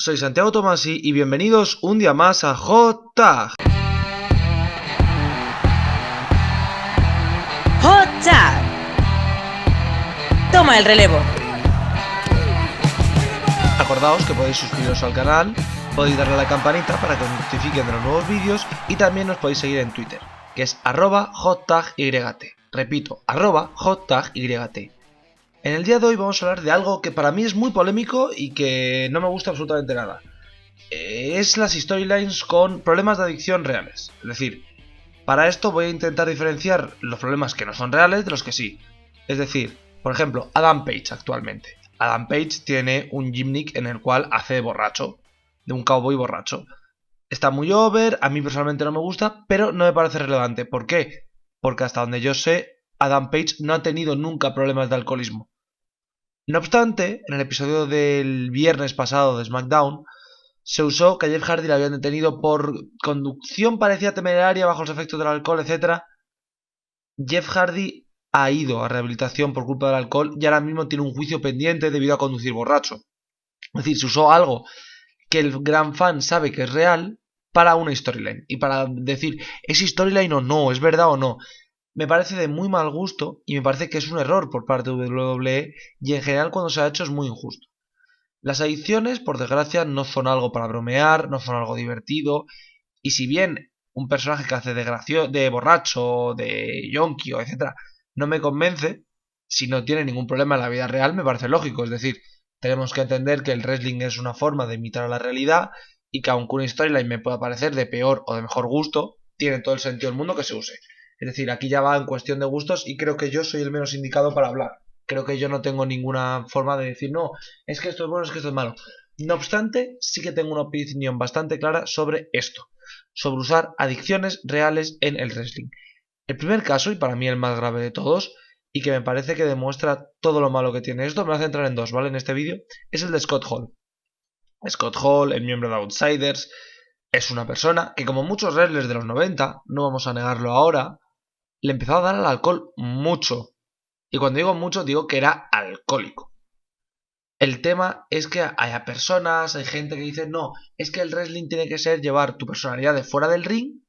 Soy Santiago Tomasi y bienvenidos un día más a Hot Tag. Hot Tag. Toma el relevo. Acordaos que podéis suscribiros al canal, podéis darle a la campanita para que os notifiquen de los nuevos vídeos y también nos podéis seguir en Twitter, que es @HotTagYT. Repito, @HotTagYT. En el día de hoy vamos a hablar de algo que para mí es muy polémico y que no me gusta absolutamente nada. Es las storylines con problemas de adicción reales. Es decir, para esto voy a intentar diferenciar los problemas que no son reales de los que sí. Es decir, por ejemplo, Adam Page actualmente. Adam Page tiene un gimmick en el cual hace de borracho, de un cowboy borracho. Está muy over, a mí personalmente no me gusta, pero no me parece relevante. ¿Por qué? Porque hasta donde yo sé, Adam Page no ha tenido nunca problemas de alcoholismo. No obstante, en el episodio del viernes pasado de SmackDown, se usó que a Jeff Hardy le habían detenido por conducción parecía temeraria bajo los efectos del alcohol, etc. Jeff Hardy ha ido a rehabilitación por culpa del alcohol y ahora mismo tiene un juicio pendiente debido a conducir borracho. Es decir, se usó algo que el gran fan sabe que es real para una storyline. Y para decir, ¿es storyline o no? ¿Es verdad o no? Me parece de muy mal gusto y me parece que es un error por parte de WWE y en general cuando se ha hecho es muy injusto. Las adicciones, por desgracia, no son algo para bromear, no son algo divertido y si bien un personaje que hace de borracho, de yonki o etc. no me convence, si no tiene ningún problema en la vida real me parece lógico, es decir, tenemos que entender que el wrestling es una forma de imitar a la realidad y que aunque una storyline me pueda parecer de peor o de mejor gusto, tiene todo el sentido del mundo que se use. Es decir, aquí ya va en cuestión de gustos y creo que yo soy el menos indicado para hablar. Creo que yo no tengo ninguna forma de decir, no, es que esto es bueno, es que esto es malo. No obstante, sí que tengo una opinión bastante clara sobre esto, sobre usar adicciones reales en el wrestling. El primer caso, y para mí el más grave de todos, y que me parece que demuestra todo lo malo que tiene esto, me voy a centrar en dos, ¿vale? En este vídeo, es el de Scott Hall. Scott Hall, el miembro de Outsiders, es una persona que como muchos wrestlers de los 90, no vamos a negarlo ahora, le empezó a dar al alcohol mucho. Y cuando digo mucho, digo que era alcohólico. El tema es que hay personas, hay gente que dice, no, es que el wrestling tiene que ser llevar tu personalidad de fuera del ring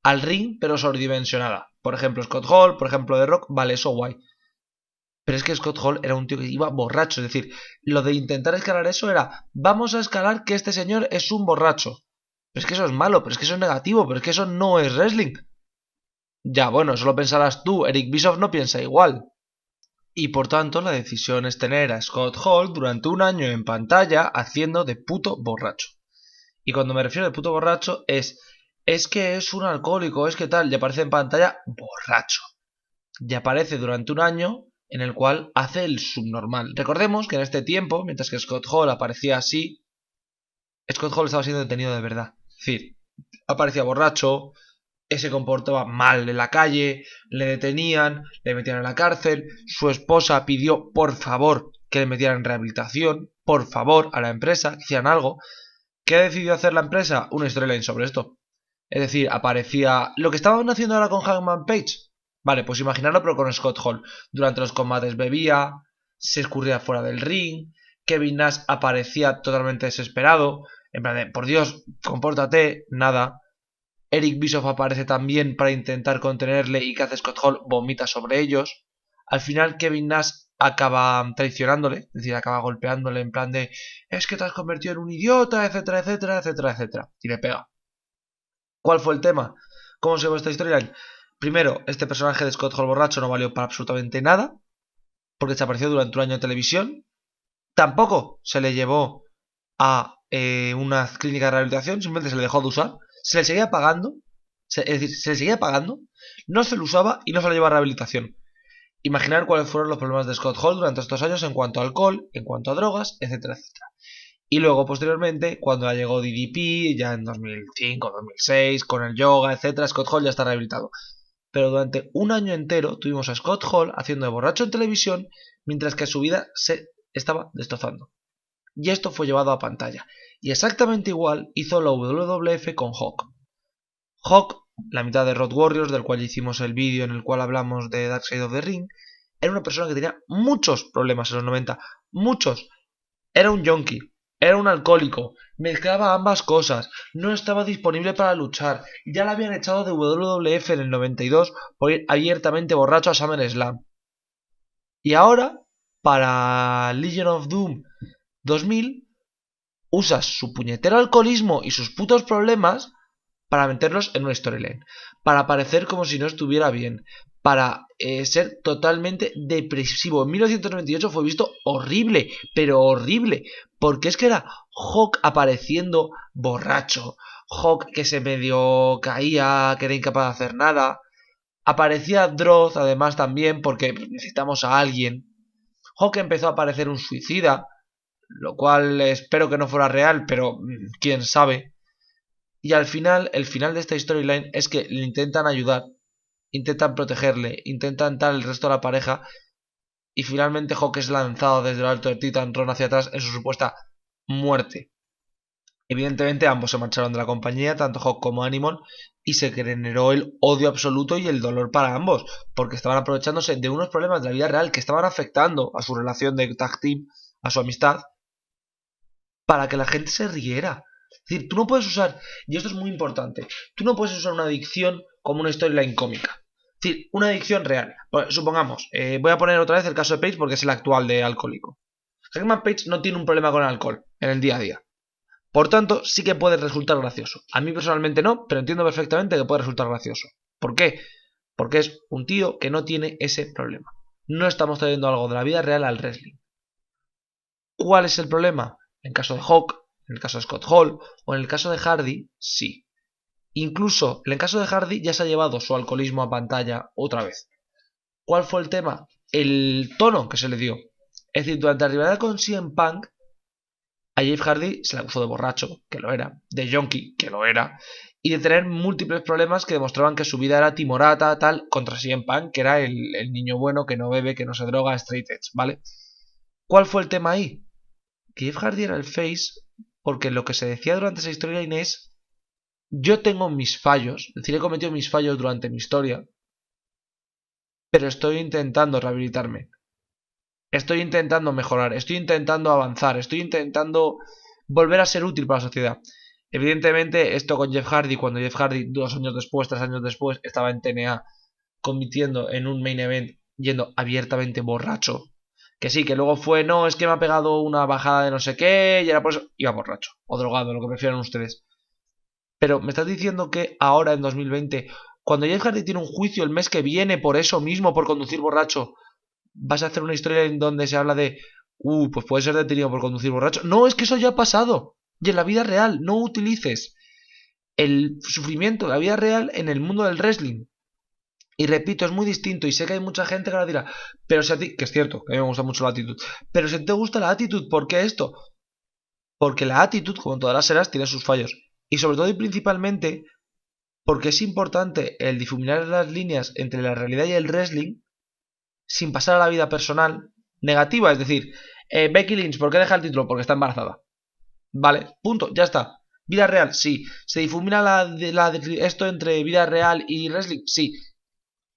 al ring, pero sobredimensionada. Por ejemplo, Scott Hall, por ejemplo, The Rock, vale, eso guay. Pero es que Scott Hall era un tío que iba borracho, es decir, lo de intentar escalar eso era, vamos a escalar que este señor es un borracho. Pero es que eso es malo, pero es que eso es negativo, pero es que eso no es wrestling. Ya, bueno, eso lo pensarás tú, Eric Bischoff no piensa igual. Y por tanto la decisión es tener a Scott Hall durante un año en pantalla haciendo de puto borracho. Y cuando me refiero de puto borracho es que es un alcohólico, es que tal, y aparece en pantalla borracho. Y aparece durante un año en el cual hace el subnormal. Recordemos que en este tiempo, mientras que Scott Hall aparecía así, Scott Hall estaba siendo detenido de verdad. Es decir, aparecía borracho, se comportaba mal en la calle, le detenían, le metían en la cárcel, su esposa pidió por favor que le metieran en rehabilitación, por favor a la empresa, que hicieran algo. ¿Qué decidió hacer la empresa? Una storyline sobre esto. Es decir, aparecía lo que estaban haciendo ahora con Hangman Page. Vale, pues imaginarlo pero con Scott Hall. Durante los combates bebía, se escurría fuera del ring, Kevin Nash aparecía totalmente desesperado, en plan de, por Dios, compórtate, nada. Eric Bischoff aparece también para intentar contenerle y que hace Scott Hall vomita sobre ellos. Al final Kevin Nash acaba traicionándole, es decir, acaba golpeándole en plan de es que te has convertido en un idiota, etcétera, etcétera, etcétera, etcétera. Y le pega. ¿Cuál fue el tema? ¿Cómo se llevó esta historia? Primero, este personaje de Scott Hall borracho no valió para absolutamente nada, porque desapareció durante un año en televisión. Tampoco se le llevó a una clínica de rehabilitación, simplemente se le dejó de usar. Se le seguía pagando, es decir, se le seguía pagando, no se lo usaba y no se lo lleva a rehabilitación. Imaginar cuáles fueron los problemas de Scott Hall durante estos años en cuanto a alcohol, en cuanto a drogas, etcétera, etcétera. Y luego, posteriormente, cuando ya llegó DDP, ya en 2005, 2006, con el yoga, etcétera, Scott Hall ya está rehabilitado. Pero durante un año entero tuvimos a Scott Hall haciendo de borracho en televisión, mientras que su vida se estaba destrozando. Y esto fue llevado a pantalla. Y exactamente igual hizo la WWF con Hawk. Hawk, la mitad de Road Warriors, del cual hicimos el vídeo en el cual hablamos de Dark Side of the Ring, era una persona que tenía muchos problemas en los 90. Muchos. Era un yonki. era un alcohólico, mezclaba ambas cosas, no estaba disponible para luchar, ya la habían echado de WWF en el 92 por ir abiertamente borracho a SummerSlam. Y ahora, para Legion of Doom 2000, usas su puñetero alcoholismo y sus putos problemas para meterlos en una storyline, para parecer como si no estuviera bien, para ser totalmente depresivo. En 1998 fue visto horrible, pero horrible, porque es que era Hawk apareciendo borracho, Hawk que se medio caía, que era incapaz de hacer nada, aparecía Droz además también porque necesitamos a alguien, Hawk empezó a parecer un suicida, lo cual espero que no fuera real, pero quién sabe. Y al final, el final de esta storyline es que le intentan ayudar, intentan protegerle, intentan dar el resto de la pareja y finalmente Hawk es lanzado desde lo alto de Titan Tron hacia atrás en su supuesta muerte. Evidentemente ambos se marcharon de la compañía, tanto Hawk como Animal, y se generó el odio absoluto y el dolor para ambos, porque estaban aprovechándose de unos problemas de la vida real que estaban afectando a su relación de tag team, a su amistad, para que la gente se riera. Es decir, tú no puedes usar, y esto es muy importante, tú no puedes usar una adicción como una storyline cómica. Es decir, una adicción real. Pues, supongamos, voy a poner otra vez el caso de Page porque es el actual de alcohólico. Hangman Page no tiene un problema con el alcohol en el día a día. Por tanto, sí que puede resultar gracioso. A mí personalmente no, pero entiendo perfectamente que puede resultar gracioso. ¿Por qué? Porque es un tío que no tiene ese problema. No estamos trayendo algo de la vida real al wrestling. ¿Cuál es el problema? En el caso de Hawk, en el caso de Scott Hall o en el caso de Hardy, sí. Incluso en el caso de Hardy ya se ha llevado su alcoholismo a pantalla otra vez. ¿Cuál fue el tema? El tono que se le dio. Es decir, durante la rivalidad con CM Punk, a Jeff Hardy se le acusó de borracho, que lo era, de junkie, que lo era, y de tener múltiples problemas que demostraban que su vida era timorata, tal, contra CM Punk, que era el niño bueno que no bebe, que no se droga, straight edge, ¿vale? ¿Cuál fue el tema ahí? Que Jeff Hardy era el face porque lo que se decía durante esa storyline es yo tengo mis fallos, es decir, he cometido mis fallos durante mi historia, pero estoy intentando rehabilitarme, estoy intentando mejorar, estoy intentando avanzar, estoy intentando volver a ser útil para la sociedad. Evidentemente esto con Jeff Hardy, cuando Jeff Hardy 2 años después, 3 años después estaba en TNA compitiendo en un main event yendo abiertamente borracho, que sí, que luego fue, no, es que me ha pegado una bajada de no sé qué y era por eso, iba borracho o drogado, lo que prefieran ustedes. Pero me estás diciendo que ahora en 2020, cuando Jeff Hardy tiene un juicio el mes que viene por eso mismo, por conducir borracho, vas a hacer una historia en donde se habla de, pues puede ser detenido por conducir borracho. No, es que eso ya ha pasado. Y en la vida real, no utilices el sufrimiento de la vida real en el mundo del wrestling. Y repito, es muy distinto y sé que hay mucha gente que ahora dirá, pero si a ti, que es cierto, que a mí me gusta mucho la actitud, pero si te gusta la actitud, ¿por qué esto? Porque la actitud, como todas las eras, tiene sus fallos. Y sobre todo y principalmente, porque es importante el difuminar las líneas entre la realidad y el wrestling sin pasar a la vida personal negativa. Es decir, Becky Lynch, ¿por qué deja el título? Porque está embarazada. Vale, punto, ya está. Vida real, sí. ¿Se difumina esto entre vida real y wrestling? Sí.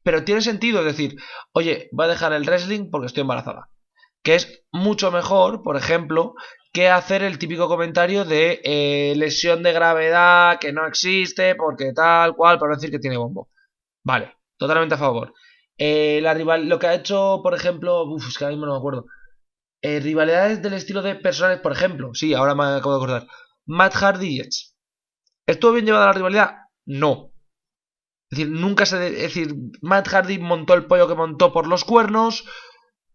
Pero tiene sentido, es decir, oye, voy a dejar el wrestling porque estoy embarazada. Que es mucho mejor, por ejemplo, que hacer el típico comentario de lesión de gravedad que no existe porque tal cual, para no decir que tiene bombo. Vale, totalmente a favor. Lo que ha hecho, por ejemplo, es que ahora mismo no me acuerdo. Rivalidades del estilo de personales, por ejemplo. Sí, ahora me acabo de acordar. Matt Hardy y Edge. ¿Estuvo bien llevada la rivalidad? No. Es decir, nunca se... Es decir, Matt Hardy montó el pollo que montó por los cuernos.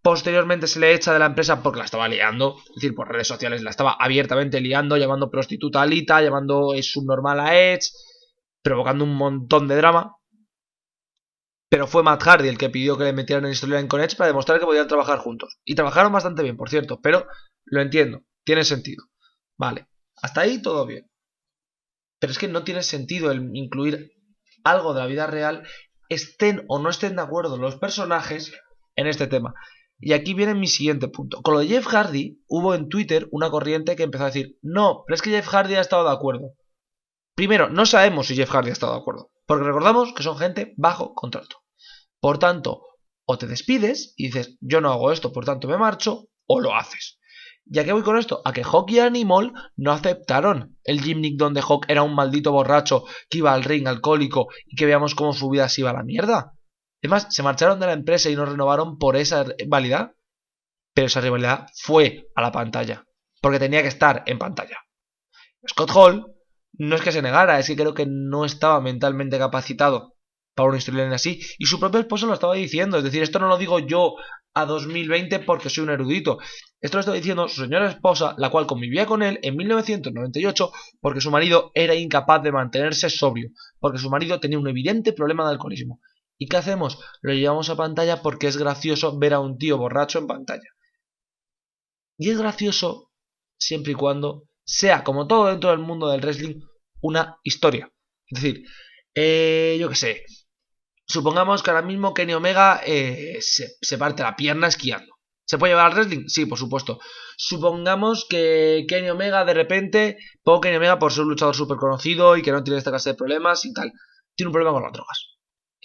Posteriormente se le echa de la empresa porque la estaba liando. Es decir, por redes sociales la estaba abiertamente liando, llamando prostituta a Lita, llamando subnormal a Edge, provocando un montón de drama. Pero fue Matt Hardy el que pidió que le metieran en Storyline con Edge para demostrar que podían trabajar juntos. Y trabajaron bastante bien, por cierto, pero lo entiendo, tiene sentido. Vale, hasta ahí todo bien. Pero es que no tiene sentido el incluir algo de la vida real, estén o no estén de acuerdo los personajes en este tema. Y aquí viene mi siguiente punto. Con lo de Jeff Hardy, hubo en Twitter una corriente que empezó a decir, no, pero es que Jeff Hardy ha estado de acuerdo. Primero, no sabemos si Jeff Hardy ha estado de acuerdo, porque recordamos que son gente bajo contrato. Por tanto, o te despides y dices, yo no hago esto, por tanto me marcho, o lo haces. ¿Y a qué voy con esto? A que Hawk y Animal no aceptaron el gimmick donde Hawk era un maldito borracho que iba al ring alcohólico y que veamos cómo su vida se iba a la mierda. Además, se marcharon de la empresa y no renovaron por esa rivalidad. Pero esa rivalidad fue a la pantalla. Porque tenía que estar en pantalla. Scott Hall no es que se negara, es que creo que no estaba mentalmente capacitado para una historia así. Y su propio esposo lo estaba diciendo. Es decir, esto no lo digo yo a 2020 porque soy un erudito. Esto lo estaba diciendo su señora esposa, la cual convivía con él en 1998 porque su marido era incapaz de mantenerse sobrio. Porque su marido tenía un evidente problema de alcoholismo. ¿Y qué hacemos? Lo llevamos a pantalla porque es gracioso ver a un tío borracho en pantalla. Y es gracioso siempre y cuando sea, como todo dentro del mundo del wrestling, una historia. Es decir, yo qué sé, supongamos que ahora mismo Kenny Omega se parte la pierna esquiando. ¿Se puede llevar al wrestling? Sí, por supuesto. Supongamos que Kenny Omega de repente, pongo Kenny Omega por ser un luchador súper conocido y que no tiene esta clase de problemas y tal, tiene un problema con las drogas.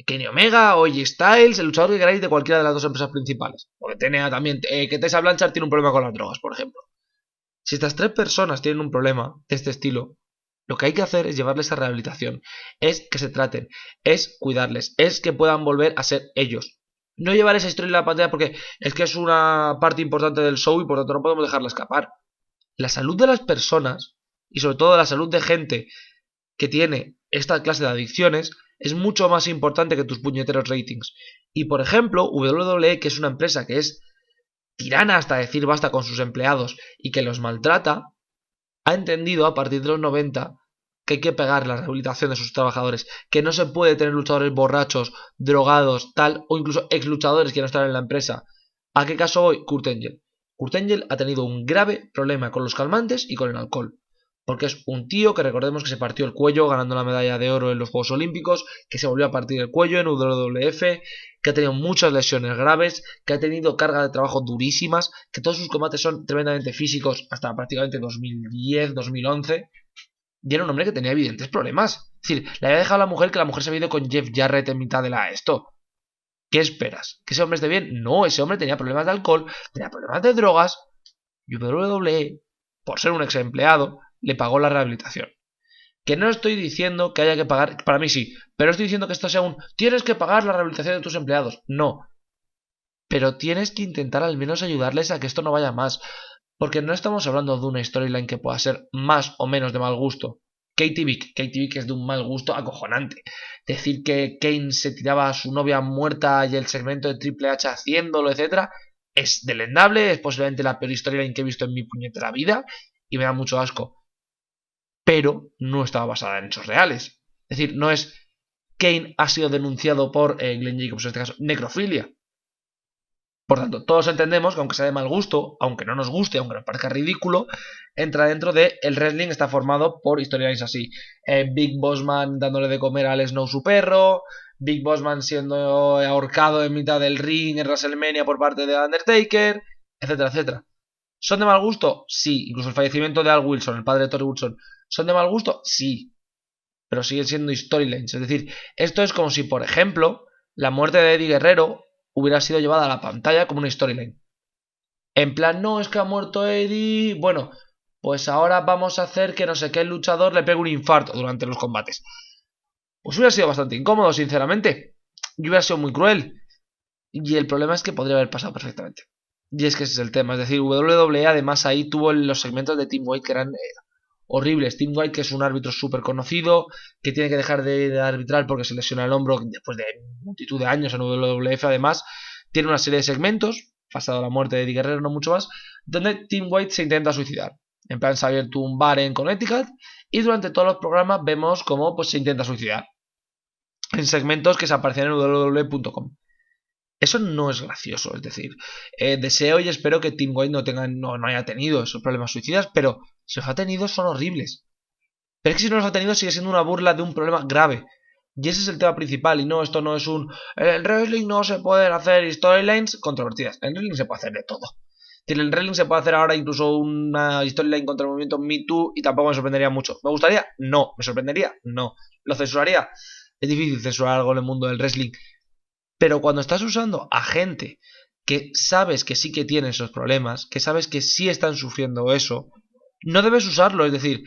Kenny Omega o AJ Styles, el luchador que queráis de cualquiera de las dos empresas principales. Porque TNA también, que Tessa Blanchard tiene un problema con las drogas, por ejemplo. Si estas tres personas tienen un problema de este estilo, lo que hay que hacer es llevarles a rehabilitación, es que se traten, es cuidarles, es que puedan volver a ser ellos. No llevar esa historia en la pantalla porque es que es una parte importante del show y por lo tanto no podemos dejarla escapar. La salud de las personas, y sobre todo la salud de gente que tiene esta clase de adicciones, es mucho más importante que tus puñeteros ratings. Y por ejemplo, WWE, que es una empresa que es tirana hasta decir basta con sus empleados y que los maltrata, ha entendido a partir de los 90 que hay que pegar la rehabilitación de sus trabajadores, que no se puede tener luchadores borrachos, drogados, tal, o incluso ex luchadores que no están en la empresa. ¿A qué caso voy? Kurt Angle. Kurt Angle ha tenido un grave problema con los calmantes y con el alcohol. Porque es un tío que recordemos que se partió el cuello ganando la medalla de oro en los Juegos Olímpicos, que se volvió a partir el cuello en WWF, que ha tenido muchas lesiones graves, que ha tenido cargas de trabajo durísimas, que todos sus combates son tremendamente físicos hasta prácticamente 2010, 2011. Y era un hombre que tenía evidentes problemas. Es decir, le había dejado a la mujer que la mujer se había ido con Jeff Jarrett en mitad de la esto. ¿Qué esperas? ¿Que ese hombre esté bien? No, ese hombre tenía problemas de alcohol, tenía problemas de drogas. Y WWE, por ser un ex empleado, le pagó la rehabilitación. Que no estoy diciendo que haya que pagar, para mí sí, pero estoy diciendo que esto sea un tienes que pagar la rehabilitación de tus empleados. No. Pero tienes que intentar al menos ayudarles a que esto no vaya más. Porque no estamos hablando de una storyline que pueda ser más o menos de mal gusto. Katie Vick es de un mal gusto acojonante. Decir que Kane se tiraba a su novia muerta y el segmento de Triple H haciéndolo, etc., es delendable, es posiblemente la peor storyline que he visto en mi puñetera vida y me da mucho asco. Pero no estaba basada en hechos reales. Es decir, no es Kane ha sido denunciado por Glenn Jacobs, en este caso, necrofilia. Por tanto, todos entendemos que aunque sea de mal gusto, aunque no nos guste, aunque nos parezca ridículo, entra dentro de el wrestling está formado por storylines así. Big Boss Man dándole de comer al Snow su perro, Big Boss Man siendo ahorcado en mitad del ring en WrestleMania por parte de Undertaker, etcétera, etcétera. ¿Son de mal gusto? Sí. Incluso el fallecimiento de Al Wilson, el padre de Tori Wilson. ¿Son de mal gusto? Sí. Pero siguen siendo storylines. Es decir, esto es como si, por ejemplo, la muerte de Eddie Guerrero hubiera sido llevada a la pantalla como una storyline. En plan, no, es que ha muerto Eddie. Bueno, pues ahora vamos a hacer que no sé qué luchador le pegue un infarto durante los combates. Pues hubiera sido bastante incómodo, sinceramente. Y hubiera sido muy cruel. Y el problema es que podría haber pasado perfectamente. Y es que ese es el tema. Es decir, WWE además ahí tuvo los segmentos de Tim White que eran horribles. Tim White, que es un árbitro súper conocido, que tiene que dejar de arbitrar porque se lesiona el hombro después de multitud de años en WWF. Además, tiene una serie de segmentos, pasado la muerte de Eddie Guerrero, no mucho más, donde Tim White se intenta suicidar. En plan, se ha abierto un bar en Connecticut y durante todos los programas vemos cómo pues, se intenta suicidar. En segmentos que se aparecen en www.com. Eso no es gracioso, es decir, deseo y espero que Tim White no haya tenido esos problemas suicidas, pero si los ha tenido son horribles. Pero es que si no los ha tenido sigue siendo una burla de un problema grave. Y ese es el tema principal, y no, esto no es un... En el wrestling no se pueden hacer storylines controvertidas, en el wrestling se puede hacer de todo. En el wrestling se puede hacer ahora incluso una storyline contra el movimiento Me Too y tampoco me sorprendería mucho. ¿Me gustaría? No. ¿Me sorprendería? No. ¿Lo censuraría? Es difícil censurar algo en el mundo del wrestling. Pero cuando estás usando a gente que sabes que sí que tienen esos problemas, que sabes que sí están sufriendo eso, no debes usarlo. Es decir,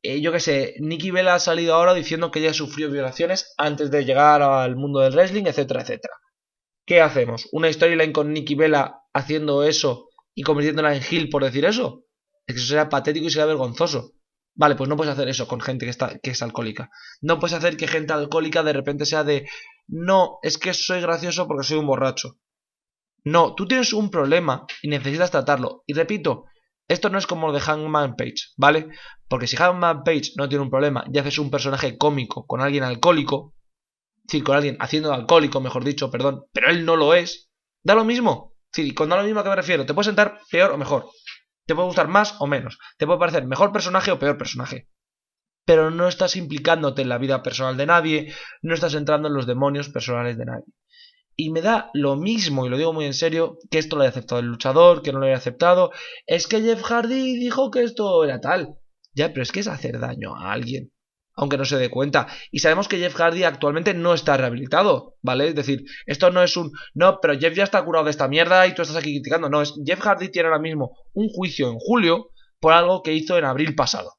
yo qué sé, Nikki Bella ha salido ahora diciendo que ella sufrió violaciones antes de llegar al mundo del wrestling, etcétera, etcétera. ¿Qué hacemos? ¿Una storyline con Nikki Bella haciendo eso y convirtiéndola en heel por decir eso? Es que eso será patético y será vergonzoso. Vale, pues no puedes hacer eso con gente que es alcohólica. No puedes hacer que gente alcohólica de repente sea de... No, es que soy gracioso porque soy un borracho. No, tú tienes un problema y necesitas tratarlo. Y repito, esto no es como lo de Hangman Page, ¿vale? Porque si Hangman Page no tiene un problema y haces un personaje cómico con alguien alcohólico, es decir, con alguien haciendo de alcohólico, mejor dicho, perdón, pero él no lo es, da lo mismo. Es decir, con da lo mismo a qué me refiero, te puede sentar peor o mejor, te puede gustar más o menos, te puede parecer mejor personaje o peor personaje, pero no estás implicándote en la vida personal de nadie, no estás entrando en los demonios personales de nadie. Y me da lo mismo, y lo digo muy en serio, que esto lo haya aceptado el luchador, que no lo haya aceptado. Es que Jeff Hardy dijo que esto era tal. Ya, pero es que es hacer daño a alguien, aunque no se dé cuenta. Y sabemos que Jeff Hardy actualmente no está rehabilitado, ¿vale? Es decir, esto no es un... No, pero Jeff ya está curado de esta mierda y tú estás aquí criticando. No, es Jeff Hardy tiene ahora mismo un juicio en julio por algo que hizo en abril pasado.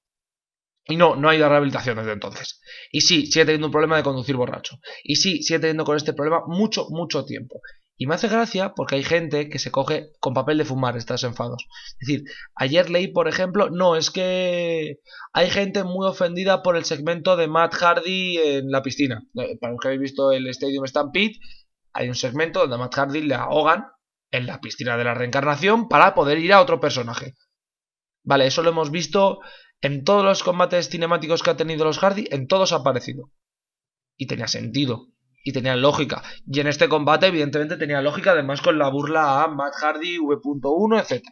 Y no ha ido a rehabilitación desde entonces. Y sí, sigue teniendo un problema de conducir borracho. Y sí, sigue teniendo con este problema mucho, mucho tiempo. Y me hace gracia porque hay gente que se coge con papel de fumar estos enfados. Es decir, ayer leí, por ejemplo, no, es que hay gente muy ofendida por el segmento de Matt Hardy en la piscina. Para los que habéis visto el Stadium Stampede, hay un segmento donde a Matt Hardy le ahogan en la piscina de la reencarnación para poder ir a otro personaje. Vale, eso lo hemos visto en todos los combates cinemáticos que ha tenido los Hardy, en todos ha aparecido. Y tenía sentido. Y tenía lógica. Y en este combate, evidentemente, tenía lógica, además con la burla a Matt Hardy, V.1, etc.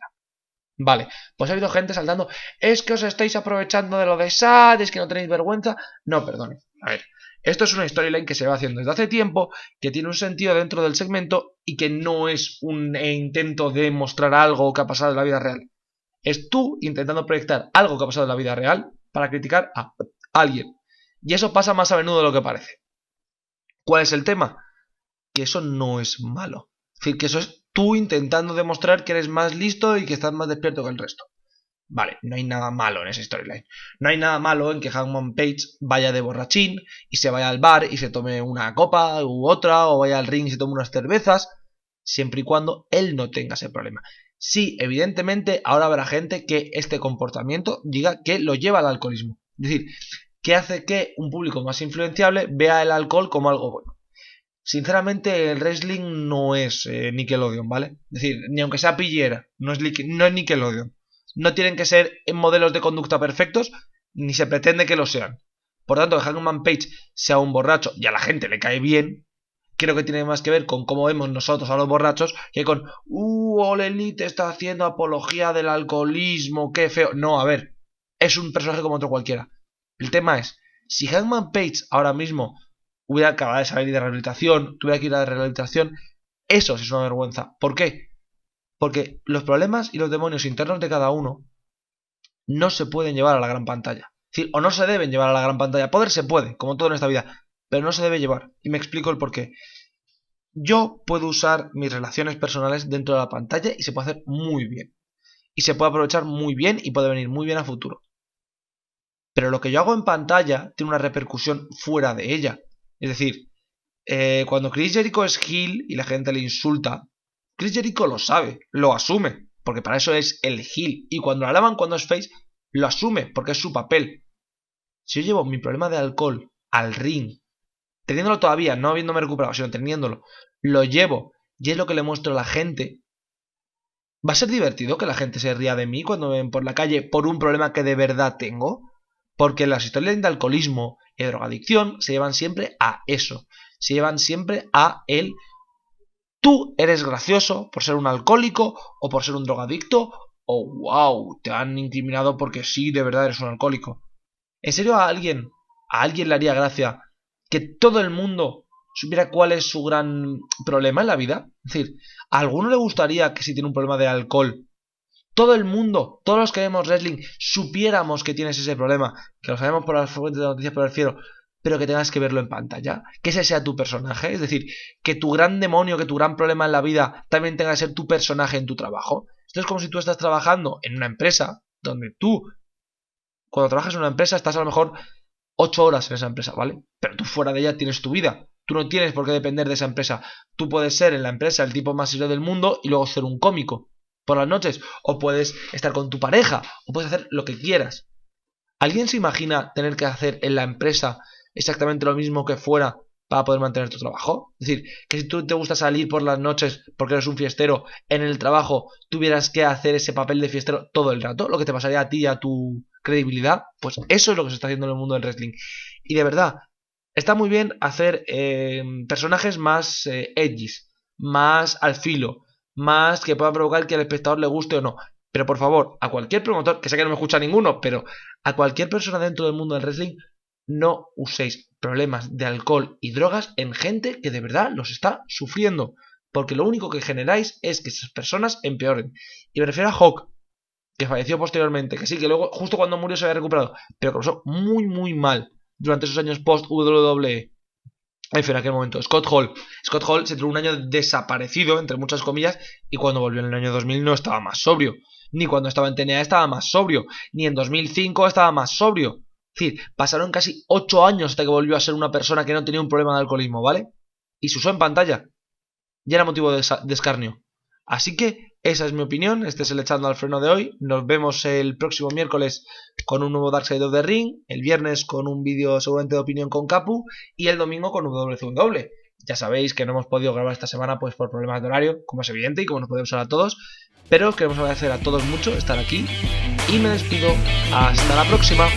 Vale, pues ha habido gente saltando. Es que os estáis aprovechando de lo de Sad, es que no tenéis vergüenza. No, perdone. A ver, esto es una storyline que se va haciendo desde hace tiempo, que tiene un sentido dentro del segmento y que no es un intento de mostrar algo que ha pasado en la vida real. Es tú intentando proyectar algo que ha pasado en la vida real para criticar a alguien. Y eso pasa más a menudo de lo que parece. ¿Cuál es el tema? Que eso no es malo. Es decir, que eso es tú intentando demostrar que eres más listo y que estás más despierto que el resto. Vale, no hay nada malo en esa storyline. No hay nada malo en que Hangman Page vaya de borrachín y se vaya al bar y se tome una copa u otra, o vaya al ring y se tome unas cervezas, siempre y cuando él no tenga ese problema. Sí, evidentemente ahora habrá gente que este comportamiento diga que lo lleva al alcoholismo. Es decir, que hace que un público más influenciable vea el alcohol como algo bueno. Sinceramente, el wrestling no es Nickelodeon, ¿vale? Es decir, ni aunque sea pillera, no es Nickelodeon. No tienen que ser modelos de conducta perfectos, ni se pretende que lo sean. Por tanto, que Hangman Page sea un borracho y a la gente le cae bien, creo que tiene más que ver con cómo vemos nosotros a los borrachos que con All Elite está haciendo apología del alcoholismo, qué feo. No, a ver, es un personaje como otro cualquiera. El tema es, si Hangman Page ahora mismo hubiera acabado de salir de rehabilitación, tuviera que ir a la rehabilitación, eso sí es una vergüenza. ¿Por qué? Porque los problemas y los demonios internos de cada uno no se pueden llevar a la gran pantalla. Es decir, o no se deben llevar a la gran pantalla. Poder se puede, como todo en esta vida, pero no se debe llevar. Y me explico el porqué. Yo puedo usar mis relaciones personales dentro de la pantalla y se puede hacer muy bien. Y se puede aprovechar muy bien y puede venir muy bien a futuro. Pero lo que yo hago en pantalla tiene una repercusión fuera de ella. Es decir, cuando Chris Jericho es heel y la gente le insulta, Chris Jericho lo sabe, lo asume, porque para eso es el heel. Y cuando lo alaban cuando es face, lo asume, porque es su papel. Si yo llevo mi problema de alcohol al ring, teniéndolo todavía, no habiéndome recuperado, sino teniéndolo, lo llevo y es lo que le muestro a la gente, ¿va a ser divertido que la gente se ría de mí cuando me ven por la calle por un problema que de verdad tengo? Porque las historias de alcoholismo y drogadicción se llevan siempre a eso. Se llevan siempre a el tú eres gracioso por ser un alcohólico o por ser un drogadicto o wow, te han incriminado porque sí, de verdad eres un alcohólico. ¿En serio a alguien le haría gracia que todo el mundo supiera cuál es su gran problema en la vida? Es decir, ¿a alguno le gustaría que si tiene un problema de alcohol, todo el mundo, todos los que vemos wrestling, supiéramos que tienes ese problema? Que lo sabemos por las fuentes de noticias, pero refiero, pero que tengas que verlo en pantalla, que ese sea tu personaje, es decir, que tu gran demonio, que tu gran problema en la vida también tenga que ser tu personaje en tu trabajo. Esto es como si tú estás trabajando en una empresa, donde tú, cuando trabajas en una empresa, estás a lo mejor 8 horas en esa empresa, ¿vale? Pero tú fuera de ella tienes tu vida. Tú no tienes por qué depender de esa empresa. Tú puedes ser en la empresa el tipo más serio del mundo y luego ser un cómico por las noches. O puedes estar con tu pareja. O puedes hacer lo que quieras. ¿Alguien se imagina tener que hacer en la empresa exactamente lo mismo que fuera para poder mantener tu trabajo? Es decir, que si tú te gusta salir por las noches porque eres un fiestero, en el trabajo tuvieras que hacer ese papel de fiestero todo el rato, lo que te pasaría a ti y a tu credibilidad. Pues eso es lo que se está haciendo en el mundo del wrestling. Y de verdad, está muy bien hacer personajes más edgys, más al filo, más que puedan provocar que al espectador le guste o no. Pero por favor, a cualquier promotor, que sé que no me escucha ninguno, pero a cualquier persona dentro del mundo del wrestling, no uséis problemas de alcohol y drogas en gente que de verdad los está sufriendo. Porque lo único que generáis es que esas personas empeoren. Y me refiero a Hawk, que falleció posteriormente, que sí, que luego, justo cuando murió se había recuperado, pero que lo pasó muy, muy mal durante esos años post-WWE. En aquel momento, Scott Hall. Scott Hall se tuvo un año desaparecido, entre muchas comillas, y cuando volvió en el año 2000 no estaba más sobrio. Ni cuando estaba en TNA estaba más sobrio. Ni en 2005 estaba más sobrio. Es decir, pasaron casi 8 años hasta que volvió a ser una persona que no tenía un problema de alcoholismo, ¿vale? Y se usó en pantalla. Ya era motivo de escarnio. Así que esa es mi opinión, este es el Echando al Freno de hoy. Nos vemos el próximo miércoles con un nuevo Dark Side of the Ring, el viernes con un vídeo seguramente de opinión con Capu y el domingo con WCW. Ya sabéis que no hemos podido grabar esta semana pues por problemas de horario, como es evidente y como nos podemos ver a todos, pero queremos agradecer a todos mucho estar aquí y me despido. Hasta la próxima.